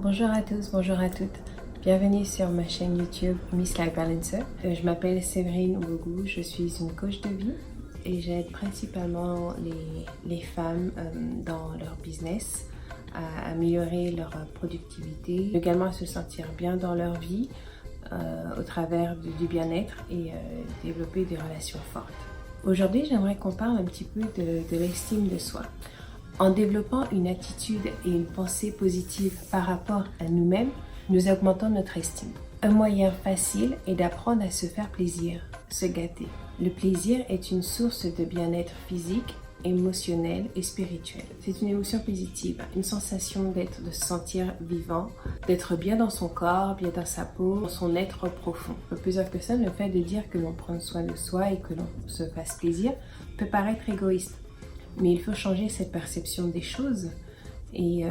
Bonjour à tous, bonjour à toutes. Bienvenue sur ma chaîne YouTube Miss Life Balancer. Je m'appelle Séverine Ouogou, je suis une coach de vie et j'aide principalement les femmes dans leur business à améliorer leur productivité, également à se sentir bien dans leur vie au travers du bien-être et développer des relations fortes. Aujourd'hui, j'aimerais qu'on parle un petit peu de l'estime de soi. En développant une attitude et une pensée positive par rapport à nous-mêmes, nous augmentons notre estime. Un moyen facile est d'apprendre à se faire plaisir, se gâter. Le plaisir est une source de bien-être physique, émotionnel et spirituel. C'est une émotion positive, une sensation de se sentir vivant, d'être bien dans son corps, bien dans sa peau, dans son être profond. Pour plusieurs personnes, le fait de dire que l'on prend soin de soi et que l'on se fasse plaisir peut paraître égoïste. Mais il faut changer cette perception des choses et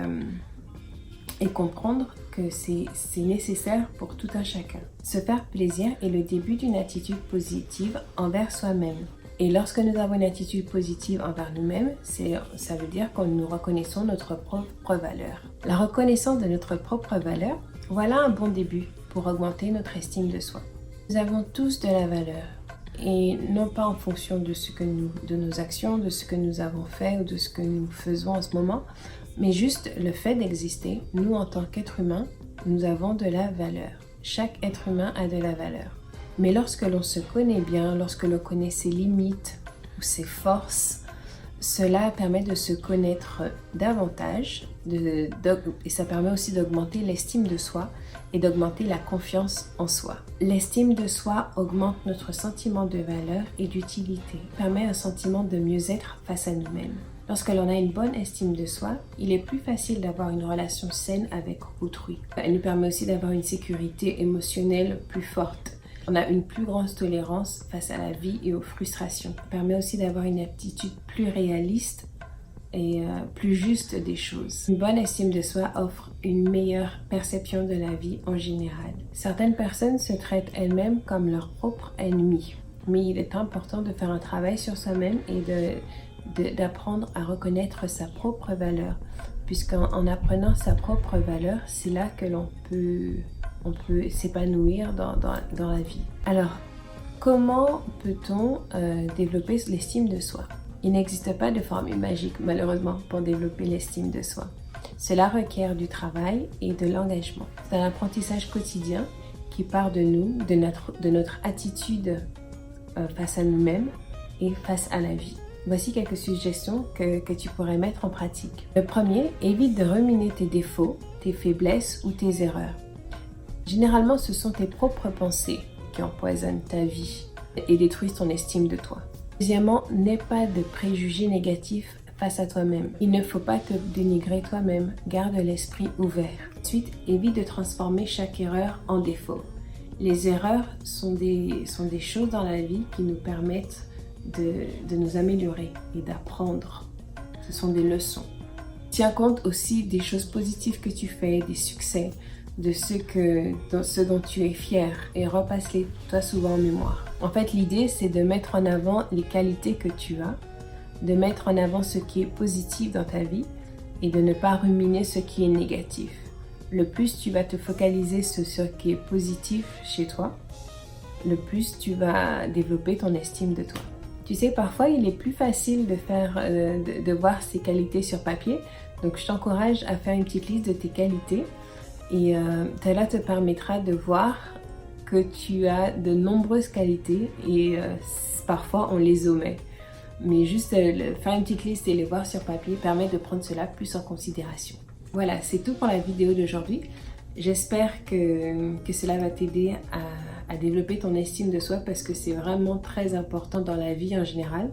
comprendre que c'est nécessaire pour tout un chacun. Se faire plaisir est le début d'une attitude positive envers soi-même. Et lorsque nous avons une attitude positive envers nous-mêmes, ça veut dire que nous reconnaissons notre propre valeur. La reconnaissance de notre propre valeur, voilà un bon début pour augmenter notre estime de soi. Nous avons tous de la valeur. Et non pas en fonction de nos actions, de ce que nous avons fait ou de ce que nous faisons en ce moment, mais juste le fait d'exister. Nous, en tant qu'être humain, nous avons de la valeur. Chaque être humain a de la valeur. Mais lorsque l'on se connaît bien, lorsque l'on connaît ses limites ou ses forces, cela permet de se connaître davantage et ça permet aussi d'augmenter l'estime de soi et d'augmenter la confiance en soi. L'estime de soi augmente notre sentiment de valeur et d'utilité, permet un sentiment de mieux-être face à nous-mêmes. Lorsque l'on a une bonne estime de soi, il est plus facile d'avoir une relation saine avec autrui. Elle nous permet aussi d'avoir une sécurité émotionnelle plus forte. On a une plus grande tolérance face à la vie et aux frustrations. Ça permet aussi d'avoir une attitude plus réaliste et plus juste des choses. Une bonne estime de soi offre une meilleure perception de la vie en général. Certaines personnes se traitent elles-mêmes comme leur propre ennemi. Mais il est important de faire un travail sur soi-même et d'apprendre à reconnaître sa propre valeur. Puisqu'en apprenant sa propre valeur, c'est là que l'on peut s'épanouir dans la vie. Alors, comment peut-on développer l'estime de soi? Il n'existe pas de formule magique, malheureusement, pour développer l'estime de soi. Cela requiert du travail et de l'engagement. C'est un apprentissage quotidien qui part de nous, de notre attitude face à nous-mêmes et face à la vie. Voici quelques suggestions que tu pourrais mettre en pratique. Le premier, évite de ruminer tes défauts, tes faiblesses ou tes erreurs. Généralement, ce sont tes propres pensées qui empoisonnent ta vie et détruisent ton estime de toi. Deuxièmement, n'aie pas de préjugés négatifs face à toi-même. Il ne faut pas te dénigrer toi-même, garde l'esprit ouvert. Ensuite, évite de transformer chaque erreur en défaut. Les erreurs sont des choses dans la vie qui nous permettent de nous améliorer et d'apprendre. Ce sont des leçons. Tiens compte aussi des choses positives que tu fais, des succès, de ce dont tu es fier et repasse-les toi souvent en mémoire. En fait, l'idée, c'est de mettre en avant les qualités que tu as, de mettre en avant ce qui est positif dans ta vie et de ne pas ruminer ce qui est négatif. Le plus tu vas te focaliser sur ce qui est positif chez toi, le plus tu vas développer ton estime de toi. Tu sais, parfois, il est plus facile de voir ses qualités sur papier. Donc, je t'encourage à faire une petite liste de tes qualités. Et cela te permettra de voir que tu as de nombreuses qualités et parfois on les omet. Mais juste faire une petite liste et les voir sur papier permet de prendre cela plus en considération. Voilà, c'est tout pour la vidéo d'aujourd'hui. J'espère que cela va t'aider à développer ton estime de soi parce que c'est vraiment très important dans la vie en général.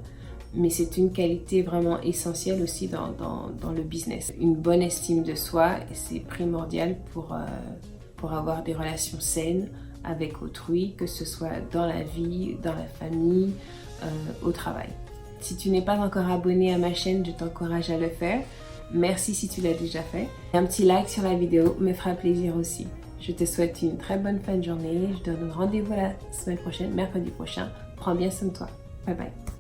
Mais c'est une qualité vraiment essentielle aussi dans le business. Une bonne estime de soi, c'est primordial pour avoir des relations saines avec autrui, que ce soit dans la vie, dans la famille, au travail. Si tu n'es pas encore abonné à ma chaîne, je t'encourage à le faire. Merci si tu l'as déjà fait. Un petit like sur la vidéo me fera plaisir aussi. Je te souhaite une très bonne fin de journée. Je te donne rendez-vous la semaine prochaine, mercredi prochain. Prends bien soin de toi. Bye bye.